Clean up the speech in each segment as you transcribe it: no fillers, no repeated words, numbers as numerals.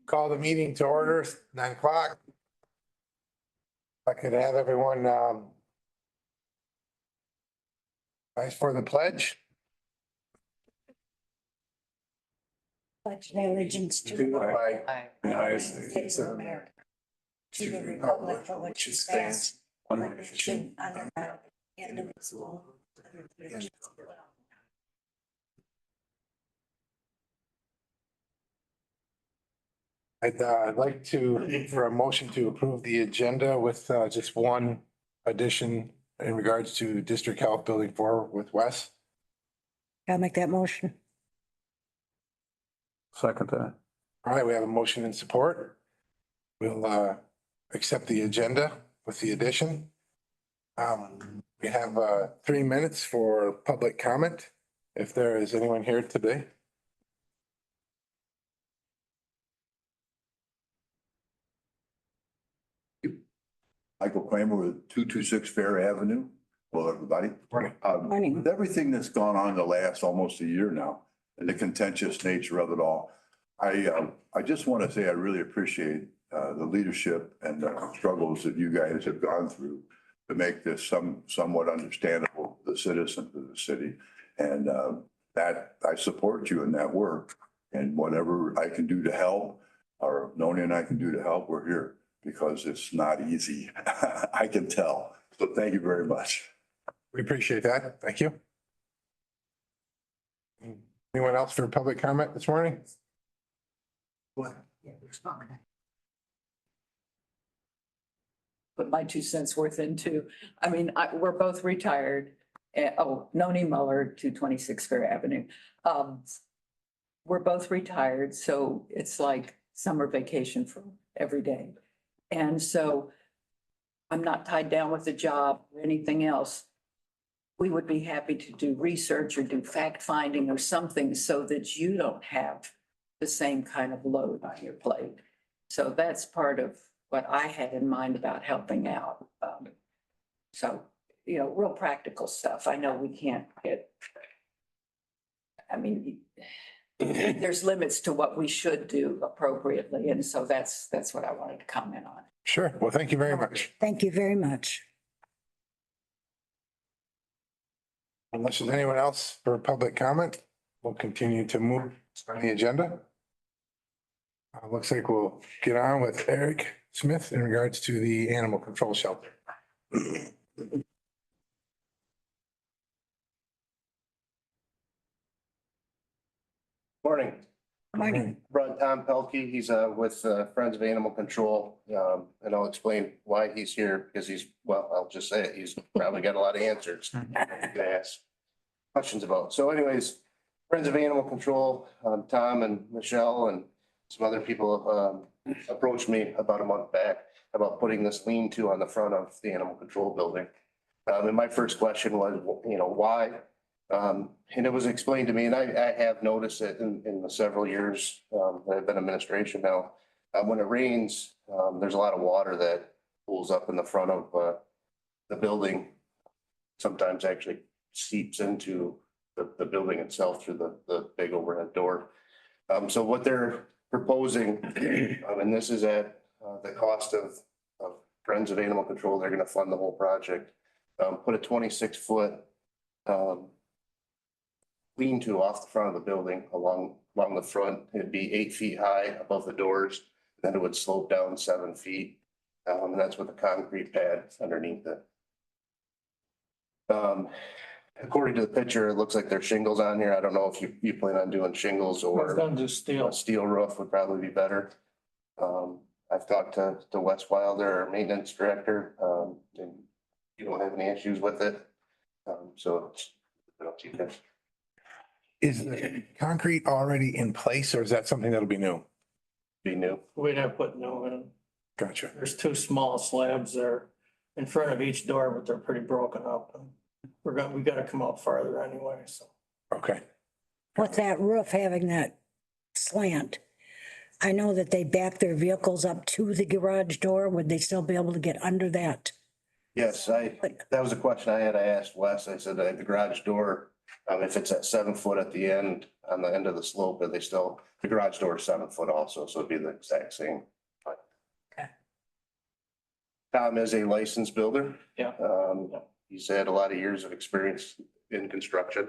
Call the meeting to order, 9 o'clock. If I could have everyone rise for the pledge. Pledge allegiance to the United States of America, to the republic for which it stands, one nation under God, indivisible. I'd like to, for a motion to approve the agenda with just one addition in regards to District Health Building 4 with Wes. I'll make that motion. Second that. All right, we have a motion in support. We'll accept the agenda with the addition. We have 3 minutes for public comment. If there is anyone here today. Michael Kramer with 226 Fair Avenue. Hello, everybody. Morning. Morning. With everything that's gone on the last almost a year now and the contentious nature of it all, I just want to say I really appreciate the leadership and the struggles that you guys have gone through to make this somewhat understandable to the citizens of the city. And that I support you in that work, and whatever I can do to help, or Noni and I can do to help, we're here, because it's not easy. I can tell. So thank you very much. We appreciate that. Thank you. Anyone else for public comment this morning? Put my 2 cents worth into, I mean, we're both retired. Noni Muller, 226 Fair Avenue. We're both retired, so it's like summer vacation for every day. And so I'm not tied down with a job or anything else. We would be happy to do research or do fact finding or something so that you don't have the same kind of load on your plate. So that's part of what I had in mind about helping out. So, you know, real practical stuff. I know we can't get, I mean, there's limits to what we should do appropriately. And so that's what I wanted to comment on. Sure. Well, thank you very much. Thank you very much. Unless there's anyone else for public comment, we'll continue to move on the agenda. Looks like we'll get on with Eric Smith in regards to the animal control shelter. Morning, Morning. brought Tom Pelkey. He's with Friends of Animal Control. And I'll explain why he's here, because well, I'll just say it, he's probably got a lot of answers you can ask questions about. So anyways, Friends of Animal Control, Tom and Michelle and some other people approached me about a month back about putting this lean-to on the front of the animal control building. And my first question was, why? And it was explained to me, and I have noticed it in the several years that I've been administration now. When it rains, there's a lot of water that pools up in the front of the building. Sometimes actually seeps into the building itself through the big overhead door. So what they're proposing, and this is at the cost of Friends of Animal Control, they're going to fund the whole project. Put a 26-foot lean-to off the front of the building along the front. It'd be 8 feet high above the doors. Then it would slope down 7 feet. And that's with a concrete pad underneath it. According to the picture, it looks like there's shingles on here. I don't know if you plan on doing shingles or a steel roof would probably be better. I've talked to Wes Wilder, our maintenance director, and you don't have any issues with it. So it's up to you guys. Is the concrete already in place, or is that something that'll be new? Be new. We'd have put no in. Gotcha. There's 2 small slabs there in front of each door, but they're pretty broken up. We gotta come out farther anyway, so. Okay. With that roof having that slant, I know that they back their vehicles up to the garage door. Would they still be able to get under that? Yes, that was a question I had. I asked Wes, I said, the garage door, If it's at 7 foot at the end, on the end of the slope, but the garage door is 7 foot also, so it'd be the exact same. Okay. Tom is a licensed builder. Yeah. He's had a lot of years of experience in construction.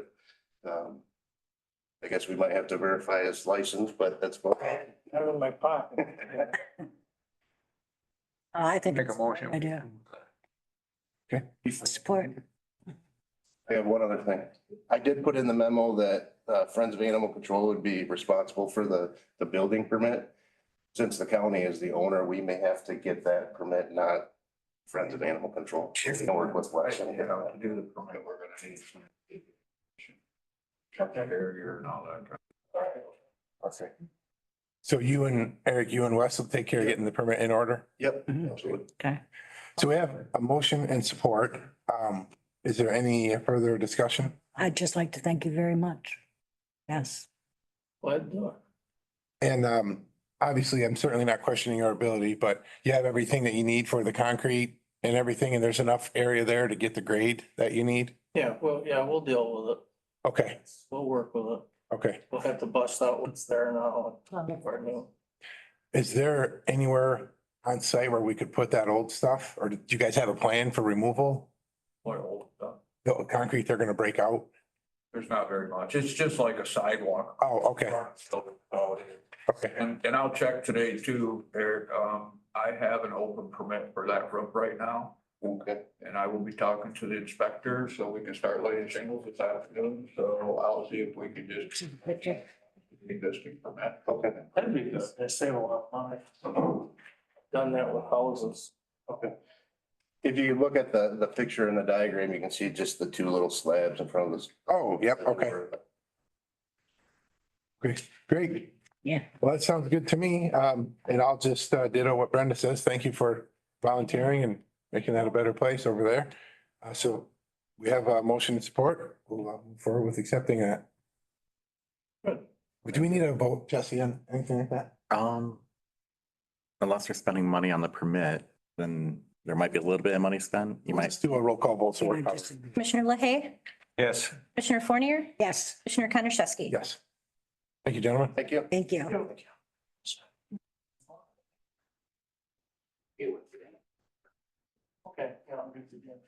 I guess we might have to verify his license, but that's about. Have it in my pocket. I think Make a it's motion. idea. Okay. Support. I have one other thing. I did put in the memo that Friends of Animal Control would be responsible for the building permit. Since the county is the owner, we may have to get that permit, not Friends of Animal Control. We can work with Wes and get out. To do the permit, we're gonna need some. Check that area and all that. Okay. So you and Eric, you and Wes will take care of getting the permit in order? Yep. Mhm. Absolutely. Okay. So we have a motion and support. Is there any further discussion? I'd just like to thank you very much. Yes. Glad to do it. And obviously, I'm certainly not questioning your ability, but you have everything that you need for the concrete and everything, and there's enough area there to get the grade that you need? Yeah, we'll deal with it. Okay, We'll work with it. okay. We'll have to bust out what's there now. For new. Is there anywhere on site where we could put that old stuff? Or do you guys have a plan for removal? What old stuff. The concrete they're gonna break out? There's not very much. It's just like a sidewalk. Oh, okay, okay. And I'll check today too, Eric. I have an open permit for that roof right now. Okay. And I will be talking to the inspector so we can start laying shingles this afternoon. So I'll see if we can just existing permit. Okay. That'd be good. They save a lot of money. Done that with houses. Okay. If you look at the picture in the diagram, you can see just the two little slabs in front of this. Oh, yep, okay, great. Yeah. Well, that sounds good to me. And I'll just ditto what Brenda says. Thank you for volunteering and making that a better place over there. So we have a motion and support. We'll move forward with accepting that. Good. Do we need a vote, Jesse, on anything like that? Unless you're spending money on the permit, then there might be a little bit of money spent. You might, Let's do a roll call vote. So we're covered. Commissioner LaHaye, Yes. Commissioner Fournier, Yes, Commissioner Kondrashevsky. Yes. Thank you, gentlemen. Thank you. thank you. Okay. Yeah, I'll do it again.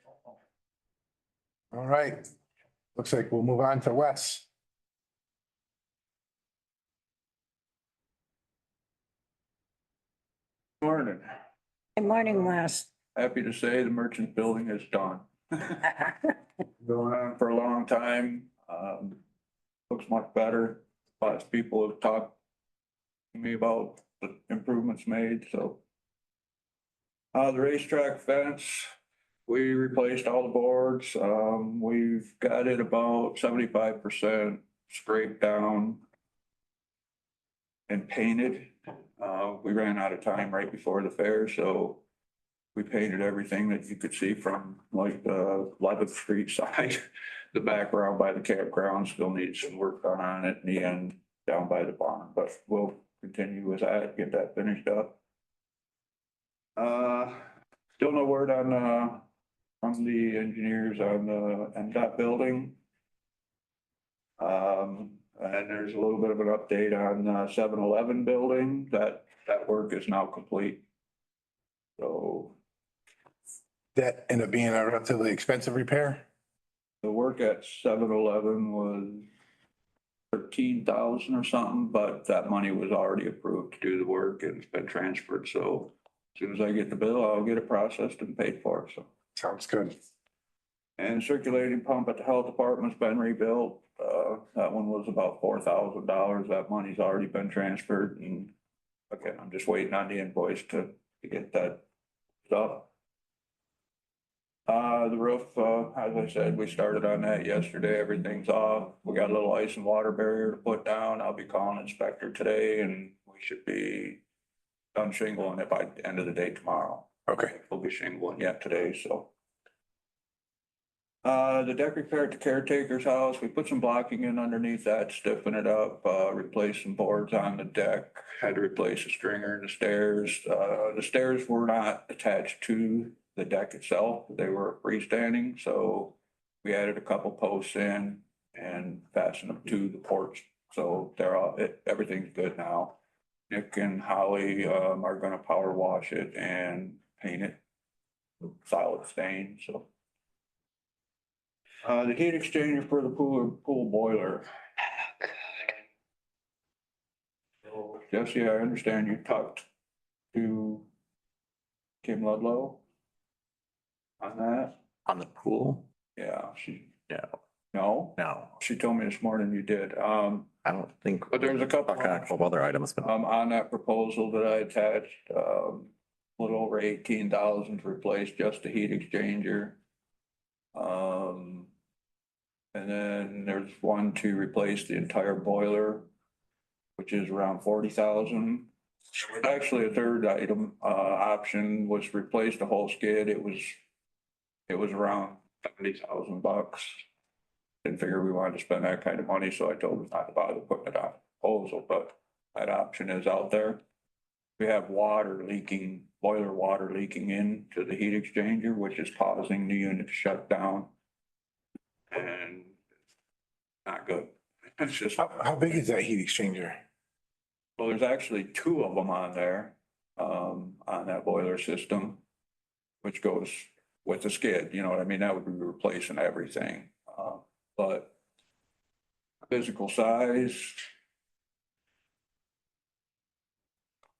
All right. Looks like we'll move on to Wes. Morning. Good morning, Wes. Happy to say the merchant building is done. Going on for a long time. Looks much better. Lots of people have talked to me about the improvements made, so. The racetrack fence, we replaced all the boards. We've got it about 75% scraped down and painted. We ran out of time right before the fair, so we painted everything that you could see from like the 11th Street side. The background by the campground still needs some work done on it in the end down by the barn, but we'll continue with that, get that finished up. Still no word on, from the engineers on the NDOT building. And there's a little bit of an update on 7-Eleven building, that work is now complete. So That ended up being a relatively expensive repair. the work at 7-Eleven was 13,000 or something, but that money was already approved to do the work and it's been transferred. So as soon as I get the bill, I'll get it processed and paid for, so. Sounds good. And circulating pump at the health department's been rebuilt. That one was about $4,000. That money's already been transferred and again, I'm just waiting on the invoice to get that stuff. The roof, as I said, we started on that yesterday. Everything's off. We got a little ice and water barrier to put down. I'll be calling inspector today and we should be done shingling it by the end of the day tomorrow. Okay. We'll be shingling yet today, so. The deck repair at the caretaker's house, we put some blocking in underneath that, stiffen it up, replace some boards on the deck, had to replace a stringer in the stairs. The stairs were not attached to the deck itself, they were freestanding, so we added a couple posts in, and fasten them to the porch. So they're all, everything's good now. Nick and Holly, are gonna power wash it and paint it solid stain, so. The heat exchanger for the pool boiler. So, Jesse, I understand you talked to Kim Ludlow on that. On the pool? Yeah, Yeah, no, no, she told me this morning you did. I don't think. But there's a couple. Okay, a couple of other items, but On that proposal that I attached, a little over 18,000 to replace just the heat exchanger. And then there's one to replace the entire boiler, which is around 40,000. Actually, a third item, option was replace the whole skid. It was around $70,000. Didn't figure we wanted to spend that kind of money, so I told them not to bother putting it on proposal, but that option is out there. We have water leaking, boiler water leaking into the heat exchanger, which is causing the unit to shut down. And not good. It's just, How big is that heat exchanger? well, there's actually two of them on there, on that boiler system, which goes with the skid, you know what I mean? That would be replacing everything. But physical size,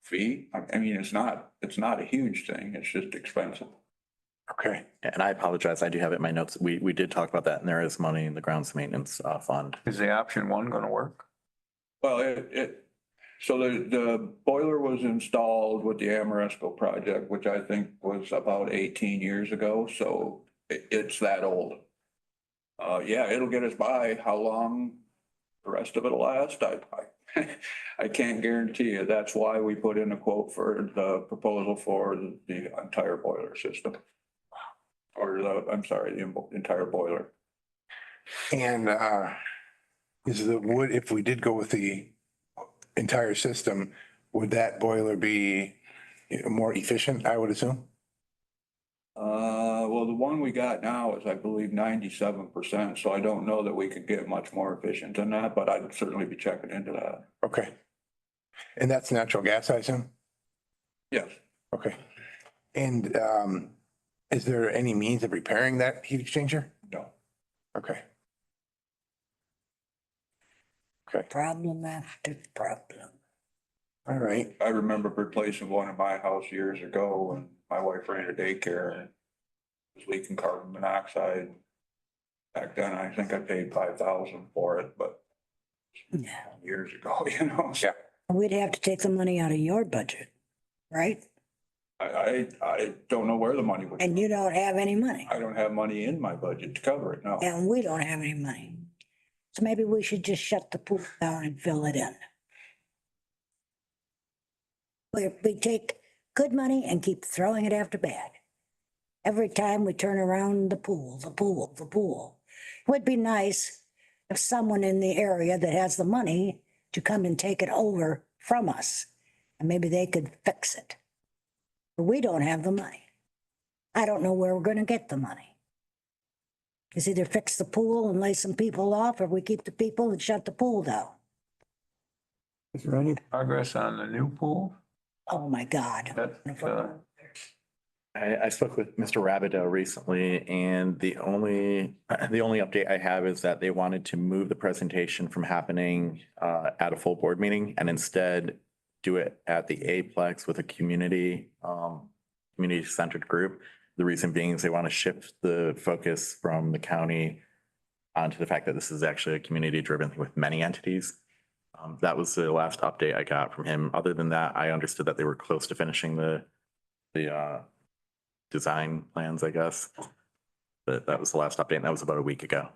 feet, I mean, it's not a huge thing. It's just expensive. Okay, and I apologize. I do have it in my notes. We did talk about that and there is money in the grounds maintenance fund. Is the option one gonna work? Well, so the boiler was installed with the Amoresco project, which I think was about 18 years ago, so it's that old. Yeah, it'll get us by. How long the rest of it'll last, I can't guarantee you. That's why we put in a quote for the proposal for the entire boiler system. Or the entire boiler. and is the wood, if we did go with the entire system, would that boiler be more efficient, I would assume? Well, the one we got now is, I believe, 97%, so I don't know that we could get much more efficient than that, but I'd certainly be checking into that. Okay. And that's natural gas, I assume? Yes, Okay. And is there any means of repairing that heat exchanger? no. Okay. Okay, Problem after problem. all right. I remember replacing one in my house years ago when my wife ran a daycare and was leaking carbon monoxide. Back then, I think I paid 5,000 for it, but Yeah. years ago, you know? Yeah. We'd have to take the money out of your budget, right? I don't know where the money would. And you don't have any money, I don't have money in my budget to cover it, no. and we don't have any money. So maybe we should just shut the pool down and fill it in. We take good money and keep throwing it after bad. Every time we turn around the pool. It would be nice if someone in the area that has the money to come and take it over from us, and maybe they could fix it. But we don't have the money. I don't know where we're gonna get the money. It's either fix the pool and lay some people off, or we keep the people and shut the pool down. Is there any progress on the new pool? Oh, my God. I spoke with Mr. Rabideau recently and the only update I have is that they wanted to move the presentation from happening at a full board meeting and instead do it at the Aplex with a community-centered group. The reason being is they want to shift the focus from the county onto the fact that this is actually a community-driven thing with many entities. That was the last update I got from him. Other than that, I understood that they were close to finishing the design plans, I guess. But that was the last update and that was about a week ago.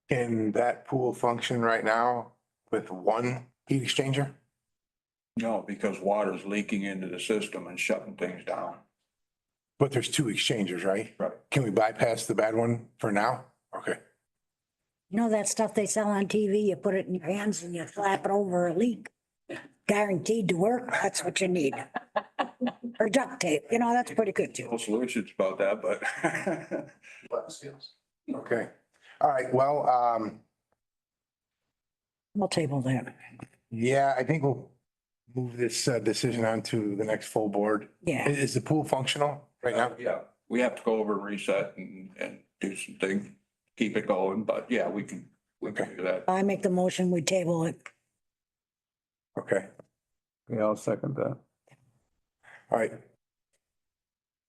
Can that pool function right now with one heat exchanger? No, because water's leaking into the system and shutting things down. But there's two exchangers, right? Right. Can we bypass the bad one for now? Okay. You know that stuff they sell on TV? You put it in your hands and you slap it over a leak. Guaranteed to work. That's what you need. or duct tape, you know, that's pretty good too. No solutions about that, but. Okay. All right, well, We'll table that. yeah, I think we'll move this decision on to the next full board. Yeah. Is the pool functional right now? Yeah, we have to go over and reset and do some things, keep it going, but yeah, we can do that. I make the motion, we table it. Okay, Yeah, I'll second that. all right.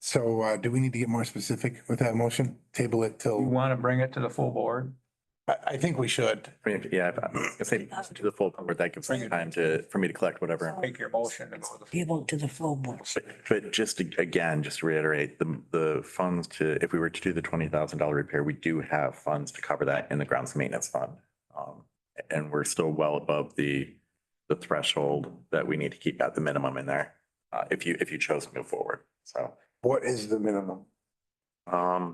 So do we need to get more specific with that motion? Table it till, want to bring it to the full board? I think we should. I mean, yeah, if say to the full board, that gives me time for me to collect whatever. Make your motion and go to the. Table to the full board. But just again, just to reiterate, the funds if we were to do the $20,000 repair, we do have funds to cover that in the grounds maintenance fund. And we're still well above the threshold that we need to keep at the minimum in there, if you chose to move forward. So, What is the minimum? I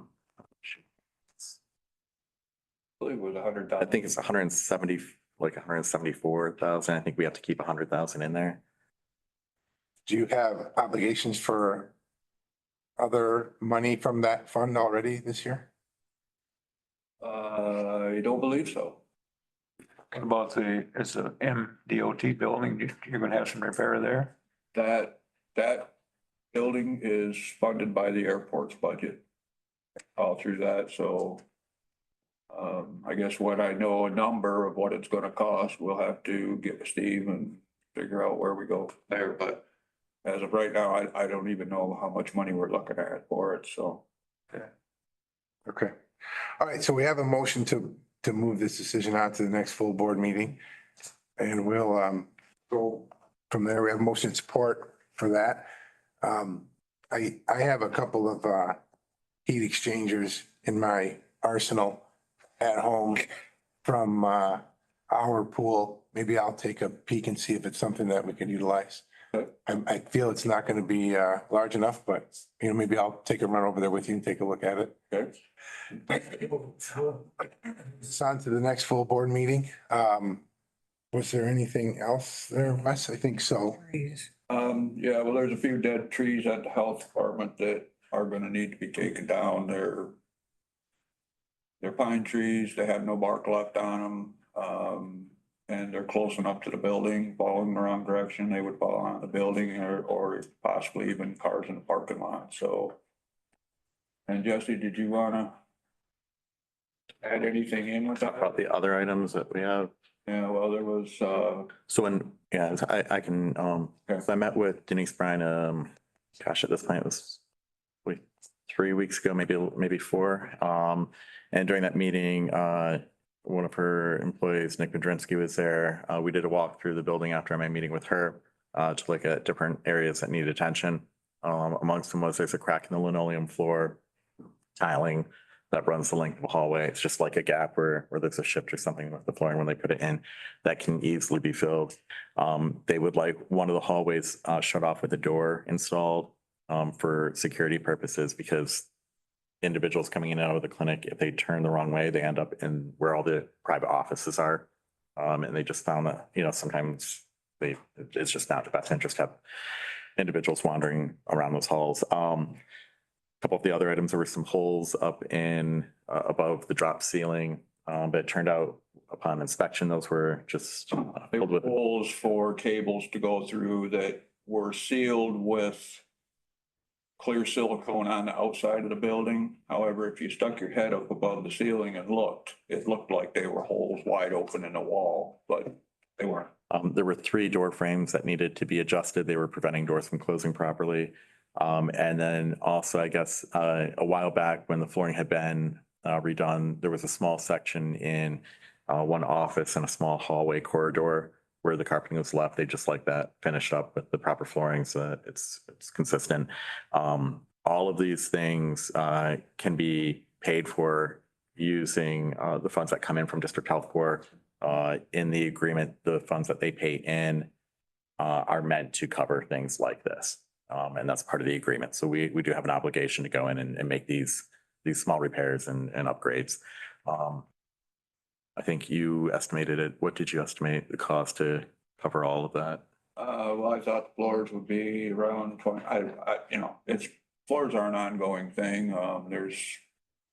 believe it was I think it's 170, like 174,000. I think we have to keep 100,000 in there. Do you have obligations for other money from that fund already this year? I don't believe so. What about it's a MDOT building, you're gonna have some repair there? That building is funded by the airport's budget. All through that, so. I guess when I know a number of what it's gonna cost, we'll have to get with Steve and figure out where we go there, but. As of right now, I don't even know how much money we're looking at for it, so. Okay. All right, so we have a motion to move this decision on to the next full board meeting. And we'll go from there. We have motion support for that. I have a couple of heat exchangers in my arsenal at home from our pool. Maybe I'll take a peek and see if it's something that we can utilize. I feel it's not going to be large enough, but you know, maybe I'll take a run over there with you and take a look at it. Okay. It's on to the next full board meeting. Was there anything else there, Wes? I think so. Yeah, well, there's a few dead trees at the health department that are gonna need to be taken down. They're pine trees, they have no bark left on them. And they're close enough to the building, falling in the wrong direction, they would fall on the building or possibly even cars in the parking lot, so. And Jesse, did you wanna add anything in with that? About the other items that we have. Yeah, well, there was, I can, so I met with Denise Bryan, gosh, at this point it was 3 weeks ago, maybe 4. And during that meeting, one of her employees, Nick Madrinsky, was there. We did a walk through the building after my meeting with her to look at different areas that need attention. Amongst them was there's a crack in the linoleum floor tiling that runs the length of the hallway. It's just like a gap where there's a shift or something with the flooring when they put it in that can easily be filled. They would like one of the hallways shut off with a door installed for security purposes, because individuals coming in and out of the clinic, if they turn the wrong way, they end up in where all the private offices are. And they just found that, you know, sometimes it's just not the best interest to have individuals wandering around those halls. A couple of the other items, there were some holes up in above the drop ceiling. But it turned out upon inspection, those were just filled with holes for cables to go through that were sealed with clear silicone on the outside of the building. However, if you stuck your head up above the ceiling and looked, it looked like they were holes wide open in the wall, but they weren't. There were 3 door frames that needed to be adjusted. They were preventing doors from closing properly. And then also, I guess, a while back when the flooring had been redone, there was a small section in one office and a small hallway corridor where the carpeting was left. They just like that finished up with the proper flooring so that it's consistent. All of these things can be paid for using the funds that come in from District Health Corps. In the agreement, the funds that they pay in are meant to cover things like this. And that's part of the agreement. So we do have an obligation to go in and make these small repairs and upgrades. I think you estimated it. What did you estimate the cost to cover all of that? Well, I thought the floors would be around 20, floors are an ongoing thing. There's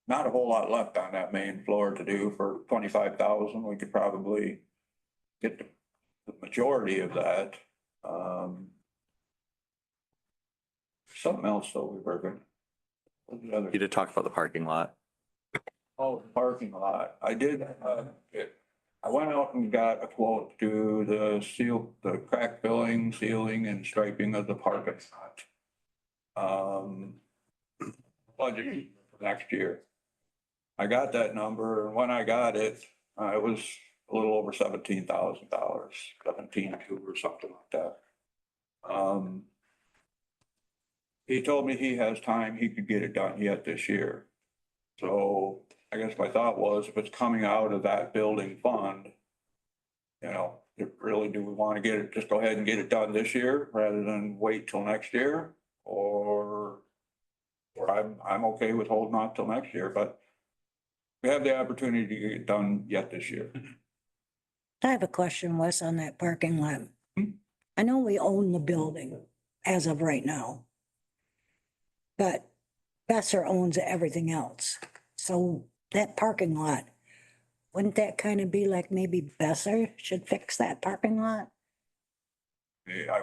not a whole lot left on that main floor to do for 25,000. We could probably get the majority of that. Something else though, we were good. What was the other? You did talk about the parking lot. Oh, the parking lot. I did, I went out and got a quote to the crack filling, sealing and striping of the parking lot. Budget for next year. I got that number and when I got it, it was a little over $17,000, 17.2 or something like that. He told me he has time, he could get it done yet this year. So I guess my thought was if it's coming out of that building fund, really, do we want to get it, just go ahead and get it done this year rather than wait till next year? Or I'm okay with holding on till next year, but we have the opportunity to get it done yet this year. I have a question, Wes, on that parking lot. I know we own the building as of right now. But Besser owns everything else. So that parking lot, wouldn't that kind of be like maybe Besser should fix that parking lot? I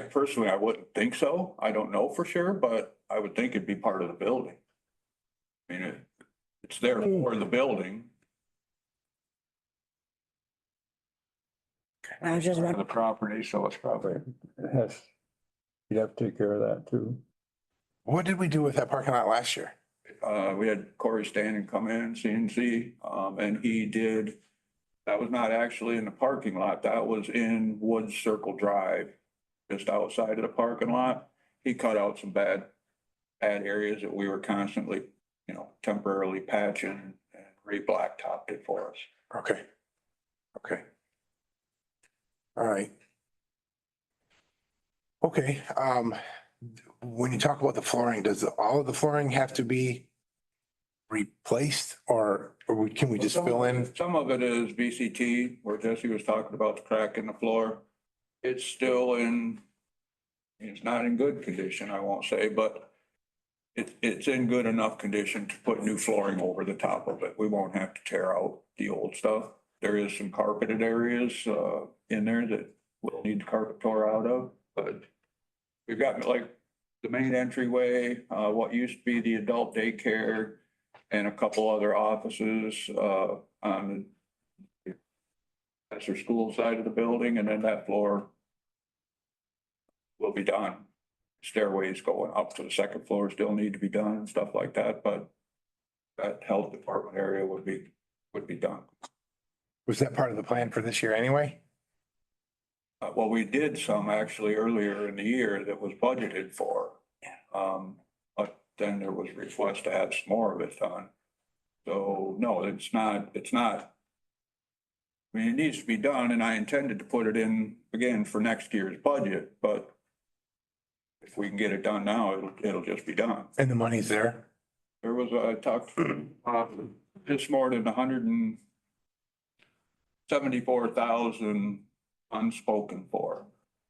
personally, I wouldn't think so. I don't know for sure, but I would think it'd be part of the building. I mean, it's there for the building. I was just The wondering, property, so it's probably, it has, you'd have to take care of that too. What did we do with that parking lot last year? We had Corey Standing come in, CNC, and he did, that was not actually in the parking lot. That was in Woods Circle Drive, just outside of the parking lot. He cut out some bad areas that we were constantly, temporarily patching and re-blacktopped it for us. Okay. Okay. All right. Okay, when you talk about the flooring, does all of the flooring have to be replaced or can we just fill in? Some of it is VCT, where Jesse was talking about the crack in the floor. It's still it's not in good condition, I won't say, but it's in good enough condition to put new flooring over the top of it. We won't have to tear out the old stuff. There is some carpeted areas in there that we'll need the carpet tore out of, but we've got like the main entryway, what used to be the adult daycare, and a couple other offices on that's their school side of the building, and then that floor will be done. Stairways going up to the second floor still need to be done and stuff like that, but that health department area would be done. Was that part of the plan for this year anyway? Well, we did some actually earlier in the year that was budgeted for. But then there was a request to have some more of it done. So no, it's not, I mean, it needs to be done and I intended to put it in again for next year's budget, but if we can get it done now, it'll just be done. And the money's there? There was, I talked, just more than 174,000 unspoken for.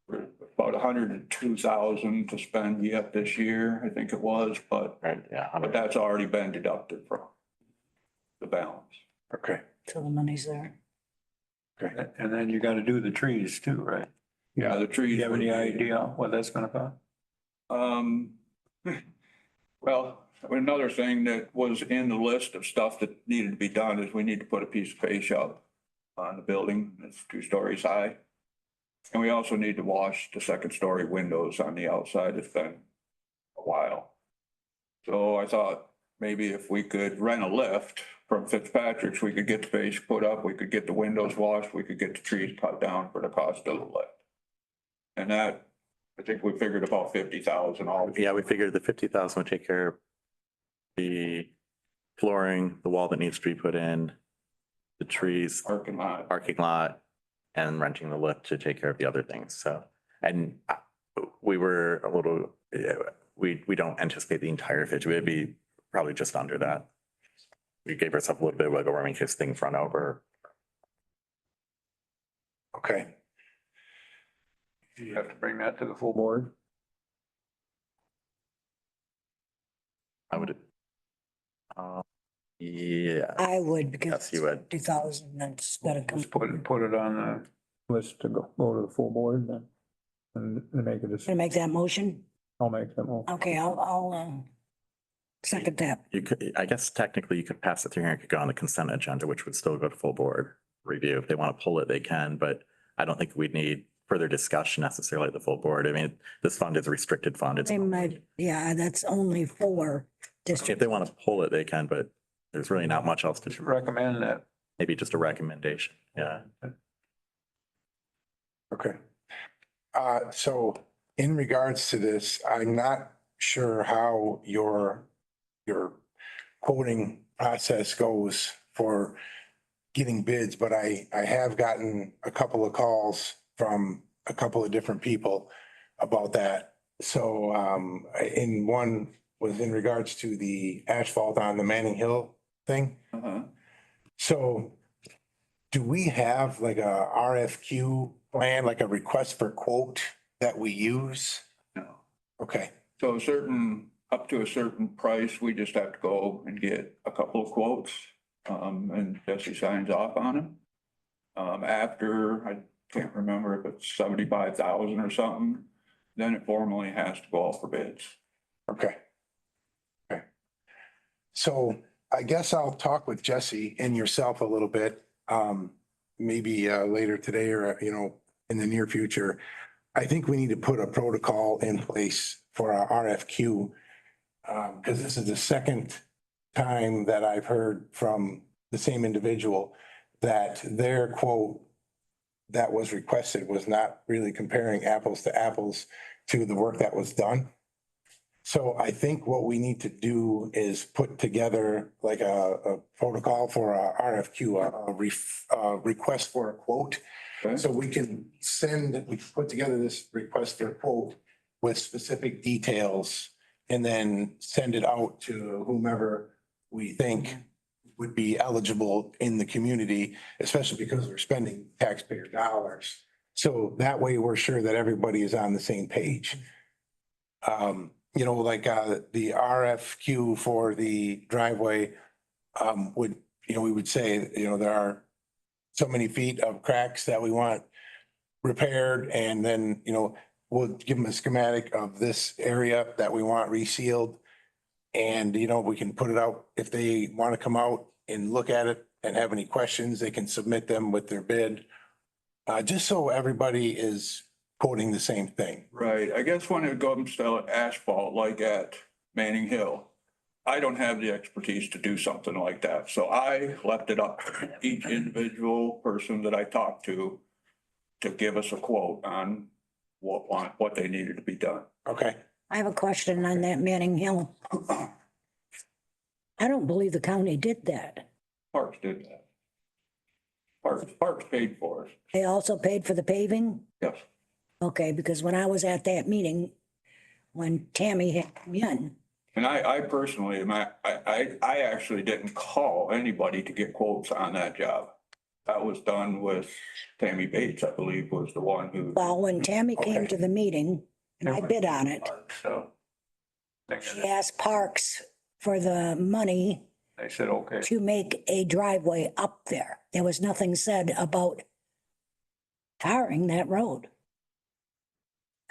About 102,000 to spend yet this year, I think it was, but Right, yeah. that's already been deducted from the balance. Okay. so the money's there. And then you gotta do the trees too, right? Yeah, the Do trees. you have any would be- idea what that's gonna cost? Well, another thing that was in the list of stuff that needed to be done is we need to put a piece of fascia up on the building. It's 2 stories high. And we also need to wash the 2nd-story windows on the outside. It's been a while. So I thought maybe if we could rent a lift from Fitzpatrick's, we could get the fascia put up, we could get the windows washed, we could get the trees cut down for the cost of the lift. And that, I think we figured about 50,000 all. Yeah, we figured the 50,000 would take care of the flooring, the wall that needs to be put in, the trees, Parking lot. parking lot, and renting the lift to take care of the other things. So, and we were a little, we don't anticipate the entire pitch. We'd be probably just under that. We gave ourselves a little bit of wiggle room in case things run over. Okay. Do you have to bring that to the full board? I would. Yeah, I would because yes, you would. 2,000, that's gotta come. Just put it on the list to go to the full board then. And make a Gonna decision. make that motion? I'll make them all. Okay, I'll second that. You could, I guess technically you could pass it through here and it could go on the consent agenda, which would still go to full board review. If they want to pull it, they can, but I don't think we'd need further discussion necessarily at the full board. I mean, this fund is a restricted fund. It's, They might, yeah, that's only for if district. they want to pull it, they can, but there's really not much else to do. Recommend that. Maybe just a recommendation. Yeah. Okay. So in regards to this, I'm not sure how your quoting process goes for getting bids, but I have gotten a couple of calls from a couple of different people about that. So, in one was in regards to the asphalt on the Manning Hill thing. Uh-huh. So do we have like a RFQ plan, like a request for quote that we use? No. Okay, So up to a certain price, we just have to go and get a couple of quotes, and Jesse signs off on them. After, I can't remember if it's 75,000 or something, then it formally has to go out for bids. okay. Okay. So I guess I'll talk with Jesse and yourself a little bit, maybe later today or, in the near future. I think we need to put a protocol in place for our RFQ. Because this is the second time that I've heard from the same individual that their quote that was requested was not really comparing apples to apples to the work that was done. So I think what we need to do is put together like a protocol for a RFQ, a request for a quote. Okay. So we can put together this request for a quote with specific details and then send it out to whomever we think would be eligible in the community, especially because we're spending taxpayer dollars. So that way we're sure that everybody is on the same page. Like the RFQ for the driveway we would say, there are so many feet of cracks that we want repaired, and then, we'll give them a schematic of this area that we want resealed. And, we can put it out, if they want to come out and look at it and have any questions, they can submit them with their bid. Just so everybody is quoting the same thing. Right, I guess when it comes to asphalt, like at Manning Hill, I don't have the expertise to do something like that, so I left it up to each individual person that I talked to give us a quote on what they needed to be done. Okay. I have a question on that Manning Hill. I don't believe the county did that. Parks did that. Parks paid for it, They also paid for the paving? yes. Okay, because when I was at that meeting, when Tammy had come in, And I personally, I actually didn't call anybody to get quotes on that job. That was done with Tammy Bates, I believe, was the one who. well, when Tammy came to the meeting and I bid on it, So, she asked Parks for the money They said, okay. to make a driveway up there. There was nothing said about tarring that road.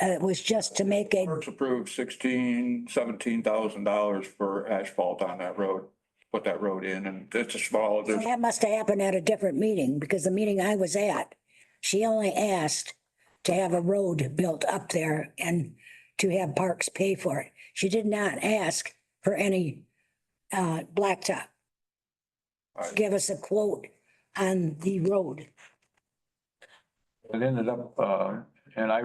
It was just to make a, Parks approved $17,000 for asphalt on that road, put that road in, and it's a small, there's, that must have happened at a different meeting, because the meeting I was at, she only asked to have a road built up there and to have Parks pay for it. She did not ask for any blacktop. Give us a quote on the road. It ended up, and I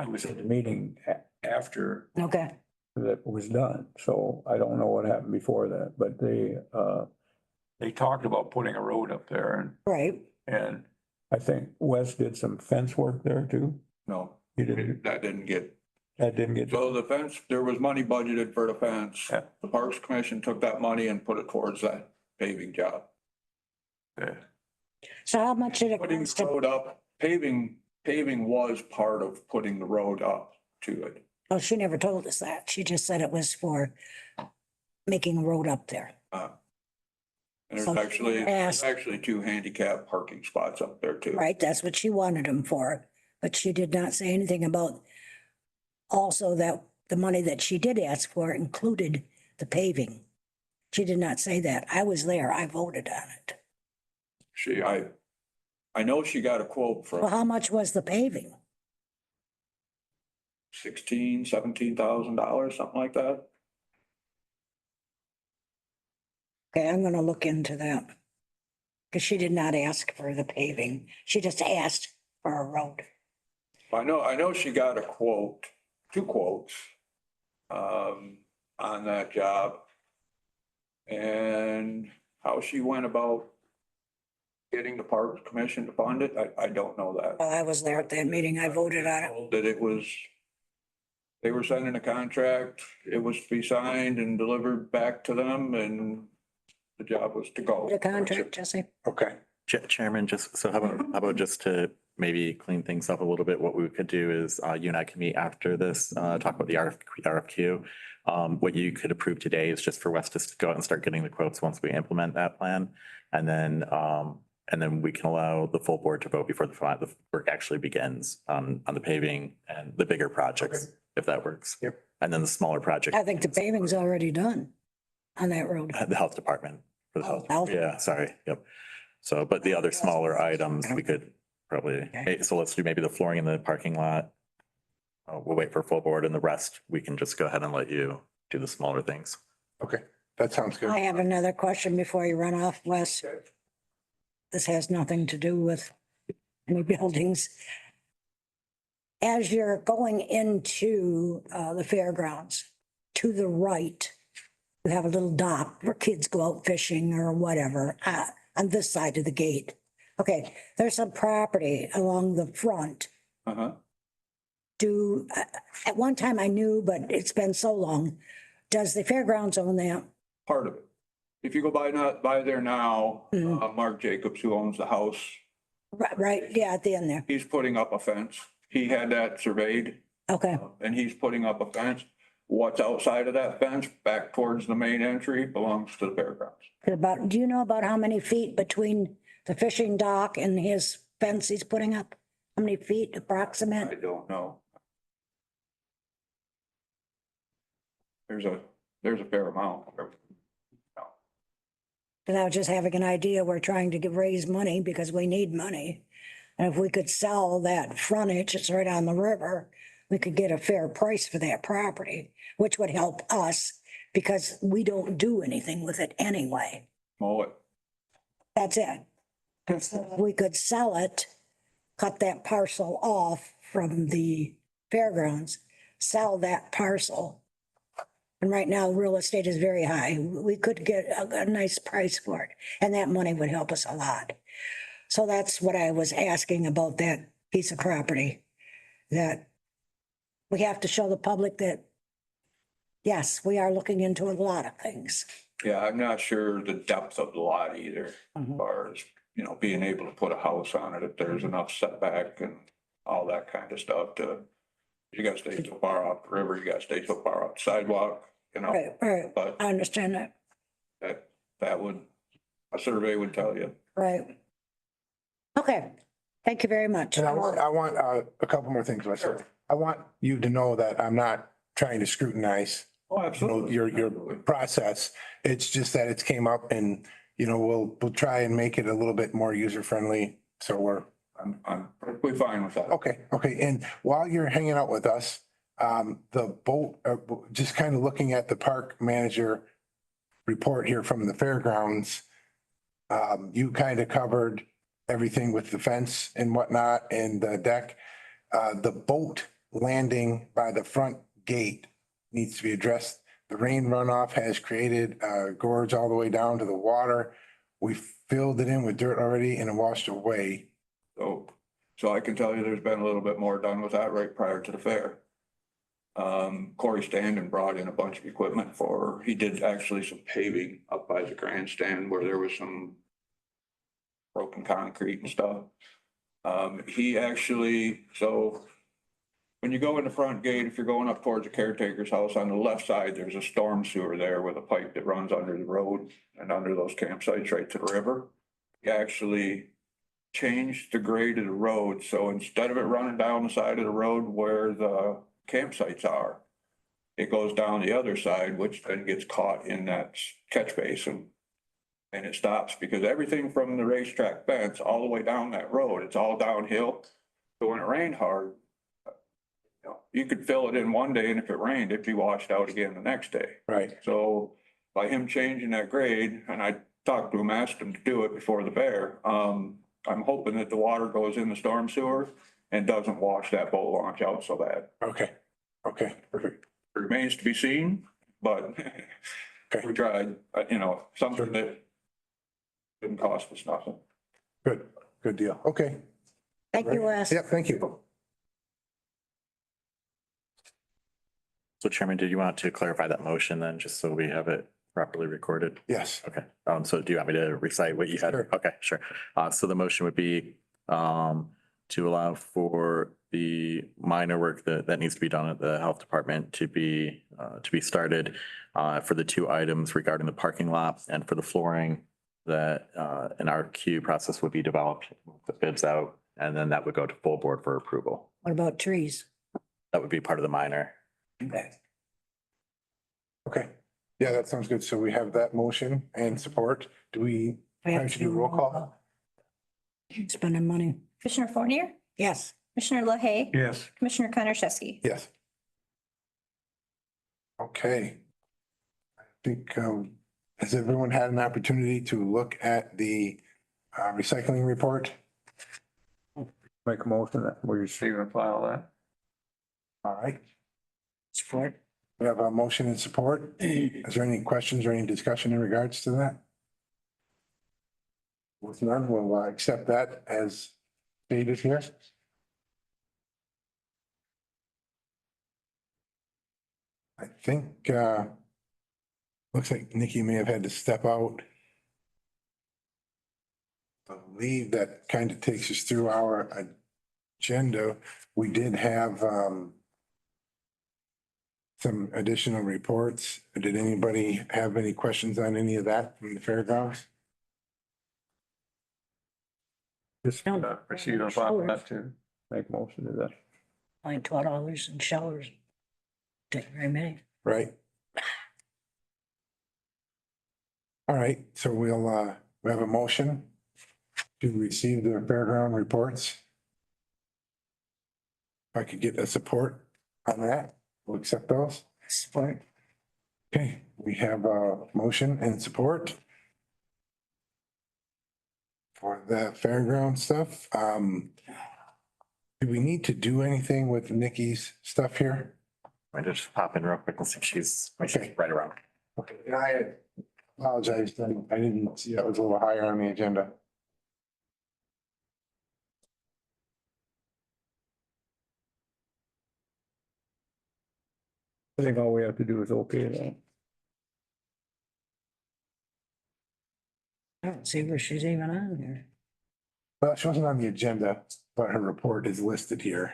was at the meeting after Okay, that was done, so I don't know what happened before that, but they talked about putting a road up there right. and I think Wes did some fence work there too. no, He didn't, that didn't get. that didn't get, So the fence, there was money budgeted for the fence. Yeah. The Parks Commission took that money and put it towards that paving job. So how much did it Putting cost the to, road up, paving paving was part of putting the road up to it. Oh, she never told us that. She just said it was for making a road up there. And So there's asked- actually 2 handicap parking spots up there too. Right, that's what she wanted them for, but she did not say anything about also that the money that she did ask for included the paving. She did not say that. I was there. I voted on it. I know she got a quote Well, from how much was the paving? $17,000, something like that. Okay, I'm gonna look into that. Because she did not ask for the paving. She just asked for a road. I know she got a quote, 2 quotes, on that job. And how she went about getting the Parks Commission to fund it, I don't know that. While I was there at that meeting, I voted on it. That it was, they were sending a contract, it was to be signed and delivered back to them, and the job was to go. The contract, Jesse. Okay. Chairman, just, so how about just to maybe clean things up a little bit, what we could do is, you and I can meet after this, talk about the RFQ. What you could approve today is just for West to go out and start getting the quotes once we implement that plan. And then we can allow the full board to vote before the work actually begins on the paving and the bigger projects, if that works. Yep. And then the smaller project, I think the paving's already done on that road. the health department. For the Oh, health, health. yeah, sorry, yep. So, but the other smaller items, we could probably, so let's do maybe the flooring in the parking lot. We'll wait for full board, and the rest, we can just go ahead and let you do the smaller things. Okay, that sounds good. I have another question before you run off, Wes. This has nothing to do with any buildings. As you're going into the fairgrounds, to the right, you have a little dock where kids go out fishing or whatever, on this side of the gate. Okay, there's some property along the front. Uh-huh. At one time I knew, but it's been so long. Does the fairgrounds own that? Part of it. If you go by there now, Mhm. Mark Jacobs, who owns the house, Right, yeah, at the end there. he's putting up a fence. He had that surveyed, Okay, and he's putting up a fence. What's outside of that fence, back towards the main entry, belongs to the fairgrounds. do you know about how many feet between the fishing dock and his fence he's putting up? How many feet I approximate? don't know. There's a fair amount. And I was just having an idea, we're trying to raise money because we need money. And if we could sell that frontage, it's right on the river, we could get a fair price for that property, which would help us because we don't do anything with it anyway. Mow it. That's it. So if we could sell it, cut that parcel off from the fairgrounds, sell that parcel. And right now, real estate is very high. We could get a nice price for it, and that money would help us a lot. So that's what I was asking about that piece of property. That we have to show the public that, yes, we are looking into a lot of things. Yeah, I'm not sure the depth of the lot either, as Mhm. far as, being able to put a house on it, if there's enough setback and all that kind of stuff you gotta stay so far off the river, you gotta stay so far off the sidewalk, Right, but I understand that, a survey would tell you. right. Okay, thank you very much. And I want a couple more things, myself. I want you to know that I'm not trying to scrutinize, Oh, your process. It's just that it's came up and, we'll try and make it a little bit more user friendly. So I'm perfectly fine with that. okay. And while you're hanging out with us, the boat, just kind of looking at the park manager report here from the fairgrounds, you kind of covered everything with the fence and whatnot and the deck. The boat landing by the front gate needs to be addressed. The rain runoff has created a gorge all the way down to the water. We filled it in with dirt already and it washed away. So I can tell you there's been a little bit more done with that right prior to the fair. Corey Standen brought in a bunch of equipment he did actually some paving up by the grandstand where there was some broken concrete and stuff. He actually, so when you go in the front gate, if you're going up towards the caretaker's house, on the left side, there's a storm sewer there with a pipe that runs under the road and under those campsites right to the river. He actually changed the grade of the road, so instead of it running down the side of the road where the campsites are, it goes down the other side, which then gets caught in that catch basin. And it stops because everything from the racetrack fence all the way down that road, it's all downhill. So when it rained hard, you could fill it in one day, and if it rained, it'd be washed out again the next day. Right. So by him changing that grade, and I talked to him, asked him to do it before the fair, I'm hoping that the water goes in the storm sewer and doesn't wash that boat launch out so bad. Okay. Okay, perfect. It remains to be seen, but Okay. we tried, something that didn't cost us nothing. Good, good deal. Okay. Thank you, Wes. Yeah, thank you. So Chairman, did you want to clarify that motion then, just so we have it properly recorded? Yes. Okay, so do you want me to recite what you had? Sure. Okay, sure. So the motion would be, to allow for the minor work that needs to be done at the health department to be started, for the two items regarding the parking lot and for the flooring, that, an RQ process would be developed, the bids out, and then that would go to full board for approval. What about trees? That would be part of the minor. Okay. Okay. Yeah, that sounds good. So we have that motion and support. Do we have to do roll call? Spending money. Commissioner Fournier, Yes. Commissioner LaHaye, Yes. Commissioner Konarashewski. Yes. Okay. I think, has everyone had an opportunity to look at the recycling report? Make a motion that we receive and file that. All right. Support. We have a motion and support. Is there any questions or any discussion in regards to that? With none, we'll accept that as stated here. I think, looks like Nikki may have had to step out. I believe that kind of takes us through our agenda. We did have, some additional reports. Did anybody have any questions on any of that from the fairgrounds? Just receive and file that too. Make a motion to that. Like $12 in showers. Take very many. Right? All right, so we have a motion to receive the fairground reports. If I could get a support on that, we'll accept those. Support. Okay, we have a motion and support for the fairground stuff. Do we need to do anything with Nikki's stuff here? I just pop in real quick and see if she's Okay. right around. Okay, and I apologize, I didn't see that was a little higher on the agenda. I think all we have to do is okay that. I don't see where she's even on here. Well, she wasn't on the agenda, but her report is listed here.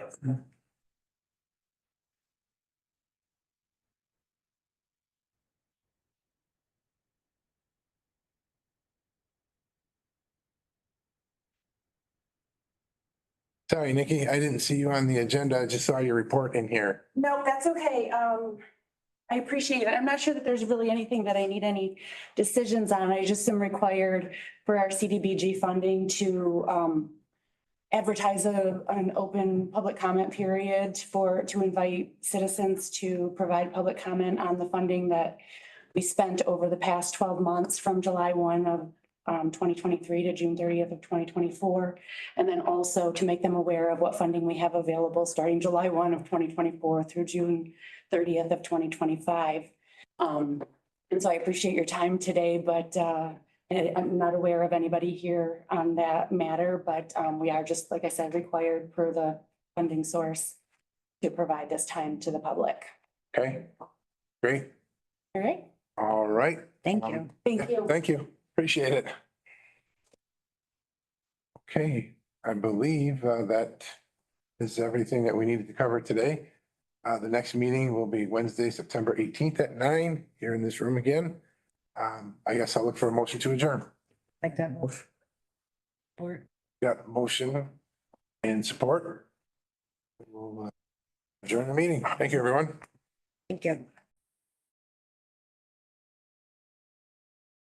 Sorry, Nikki, I didn't see you on the agenda. I just saw your report in here. No, that's okay. I appreciate it. I'm not sure that there's really anything that I need any decisions on. I just am required for our CDBG funding to advertise an open public comment period to invite citizens to provide public comment on the funding that we spent over the past 12 months from July 1 of 2023 to June 30th of 2024. And then also to make them aware of what funding we have available starting July 1 of 2024 through June 30th of 2025. And so I appreciate your time today, but I'm not aware of anybody here on that matter, but we are just, like I said, required per the funding source to provide this time to the public. Okay, great. All right, All right. Thank you. thank you. Thank you. Appreciate it. Okay, I believe that is everything that we needed to cover today. The next meeting will be Wednesday, September 18th at 9 here in this room again. I guess I'll look for a motion to adjourn. Like that motion. Got a motion and support. We'll adjourn the meeting. Thank you, everyone. Thank you.